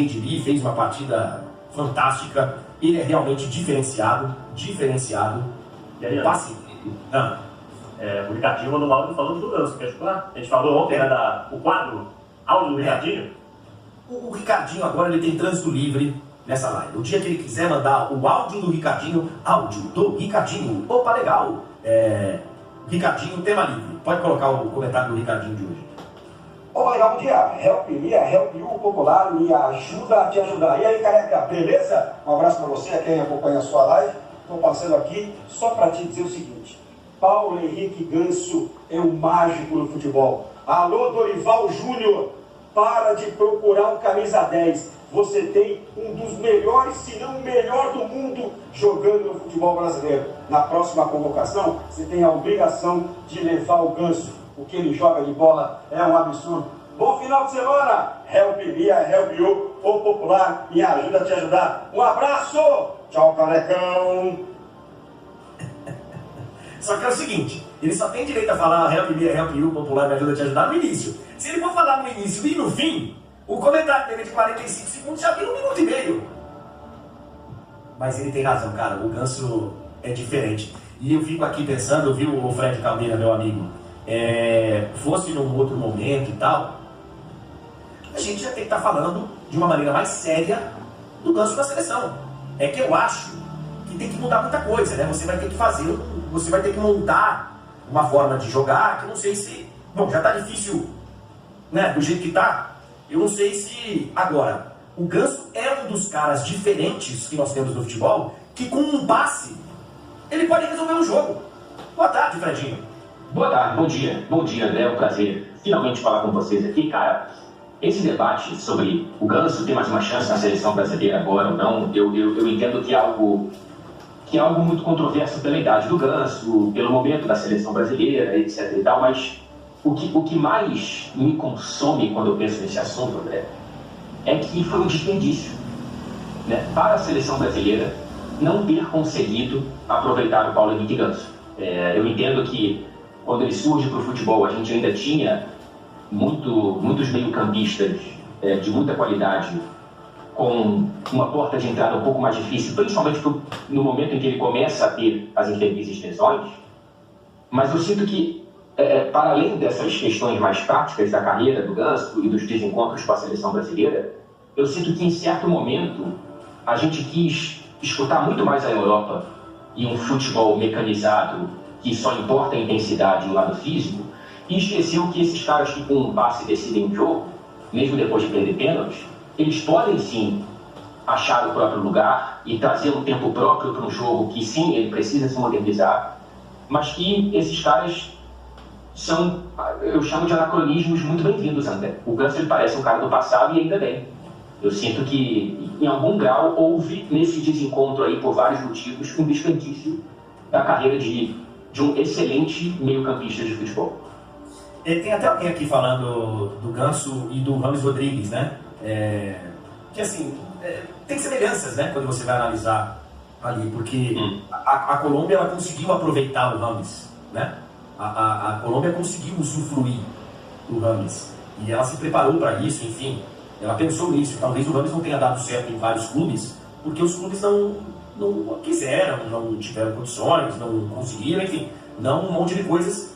Redimi fez uma partida fantástica. Ele é realmente diferenciado. E passe. O Ricardinho mandou um áudio falando do Ganso, quer escutar? A gente falou ontem, o quadro áudio do Ricardinho. O Ricardinho agora ele tem trânsito livre nessa live. O dia que ele quiser mandar o áudio do Ricardinho, opa, legal. Ricardinho, tema livre. Pode colocar o comentário do Ricardinho de hoje. Olá, legal, bom dia. Help me, help you, popular, me ajuda a te ajudar. E aí, careca, beleza? Um abraço para você, a quem acompanha a sua live. Estou passando aqui só para te dizer o seguinte. Paulo Henrique Ganso é um mágico no futebol. Alô, Dorival Júnior, para de procurar um camisa 10. Você tem um dos melhores, se não o melhor do mundo, jogando no futebol brasileiro. Na próxima convocação, você tem a obrigação de levar o Ganso. O que ele joga de bola é um absurdo. Bom final de semana! Help me, help you, o popular, me ajuda a te ajudar. Um abraço! Tchau, carecão! Só que é o seguinte, ele só tem direito a falar help me, help you, o popular, me ajuda a te ajudar no início. Se ele for falar no início e no fim, o comentário dele de 45 segundos já vira 1 minuto e meio. Mas ele tem razão, cara, o Ganso é diferente. E eu fico aqui pensando, viu, o Fred Caldeira, meu amigo, fosse num outro momento e tal, a gente já tem que estar falando de uma maneira mais séria do Ganso na seleção. É que eu acho que tem que mudar muita coisa, né? Você vai ter que fazer, você vai ter que montar uma forma de jogar que eu não sei se... Bom, já tá difícil, né? Do jeito que tá. Eu não sei se... Agora, o Ganso é um dos caras diferentes que nós temos no futebol que com um passe ele pode resolver um jogo. Boa tarde, Fredinho. Boa tarde, bom dia, André, é um prazer finalmente falar com vocês aqui, cara. Esse debate sobre o Ganso ter mais uma chance na seleção brasileira agora ou não, eu entendo que é algo muito controverso pela idade do Ganso, pelo momento da seleção brasileira, etc e tal, mas o que mais me consome quando eu penso nesse assunto, André, é que foi um desperdício, né, para a seleção brasileira não ter conseguido aproveitar o Paulo Henrique Ganso. Eu entendo que quando ele surge para o futebol, a gente ainda tinha muitos meio-campistas de muita qualidade, com uma porta de entrada um pouco mais difícil, principalmente no momento em que ele começa a ter as infelizes lesões. Mas eu sinto que, para além dessas questões mais práticas da carreira do Ganso e dos desencontros com a seleção brasileira, eu sinto que, em certo momento, a gente quis escutar muito mais a Europa e um futebol mecanizado que só importa a intensidade e o lado físico, e esqueceu que esses caras que com um passe decidem o jogo, mesmo depois de perder pênaltis, eles podem sim achar o próprio lugar e trazer um tempo próprio para um jogo que sim, ele precisa se modernizar, mas que esses caras são, eu chamo de anacronismos muito bem-vindos, André. O Ganso ele parece um cara do passado e ainda bem. Eu sinto que, em algum grau, houve nesse desencontro aí, por vários motivos, um desperdício da carreira de um excelente meio-campista de futebol. Tem até alguém aqui falando do Ganso e do Rames Rodrigues, né? Que assim, tem semelhanças, né? Quando você vai analisar ali, porque a Colômbia ela conseguiu aproveitar o Rames, né? A Colômbia conseguiu usufruir do Rames e ela se preparou para isso, enfim, ela pensou nisso. Talvez o Rames não tenha dado certo em vários clubes, porque os clubes não quiseram, não tiveram condições, não conseguiram, enfim, não um monte de coisas,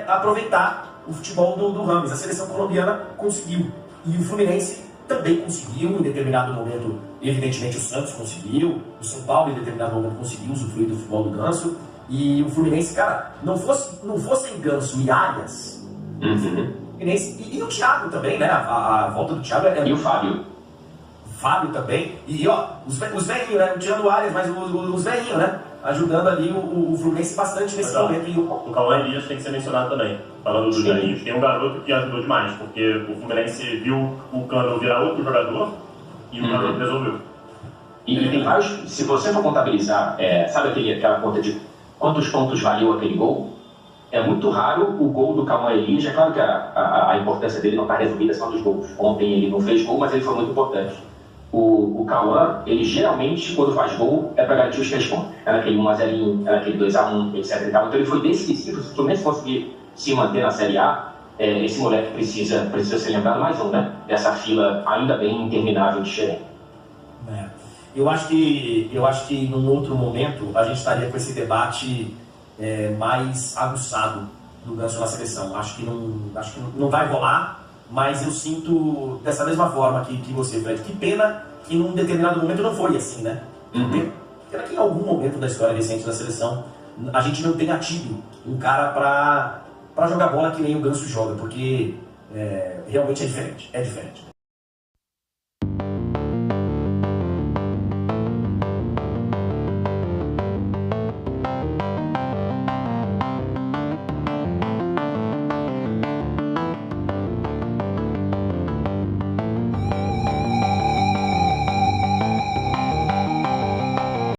aproveitar o futebol do Rames. A seleção colombiana conseguiu, e o Fluminense também conseguiu, em determinado momento, evidentemente o Santos conseguiu, o São Paulo em determinado momento conseguiu usufruir do futebol do Ganso, e o Fluminense, cara, não fossem Ganso e Arias, e o Thiago também, né, a volta do Thiago e o Fábio também, e ó, os velhinhos, né, tirando o Arias, mas os velhinhos, né, ajudando ali o Fluminense bastante nesse momento. E o Cauã Elias tem que ser mencionado também. Falando dos velhinhos, tem um garoto que ajudou demais, porque o Fluminense viu o Cano virar outro jogador e o garoto resolveu. E tem vários, se você for contabilizar, sabe aquela conta de quantos pontos valeu aquele gol? É muito raro o gol do Cauã Elias. É claro que a importância dele não está resumida só nos gols. Ontem ele não fez gol, mas ele foi muito importante. O Cauã, ele geralmente, quando faz gol, é para garantir os 3 pontos. É naquele 1x0, é naquele 2x1, etc. Então ele foi decisivo. Se o Fluminense conseguir se manter na Série A, esse moleque precisa ser lembrado, mais um, né? Dessa fila ainda bem interminável de Xerém. Eu acho que num outro momento a gente estaria com esse debate mais aguçado do Ganso na seleção. Acho que não vai rolar, mas eu sinto dessa mesma forma que você, Fred. Que pena que num determinado momento não foi assim, né? Pena que em algum momento da história recente da seleção a gente não tenha tido um cara para jogar bola que nem o Ganso joga, porque realmente é diferente.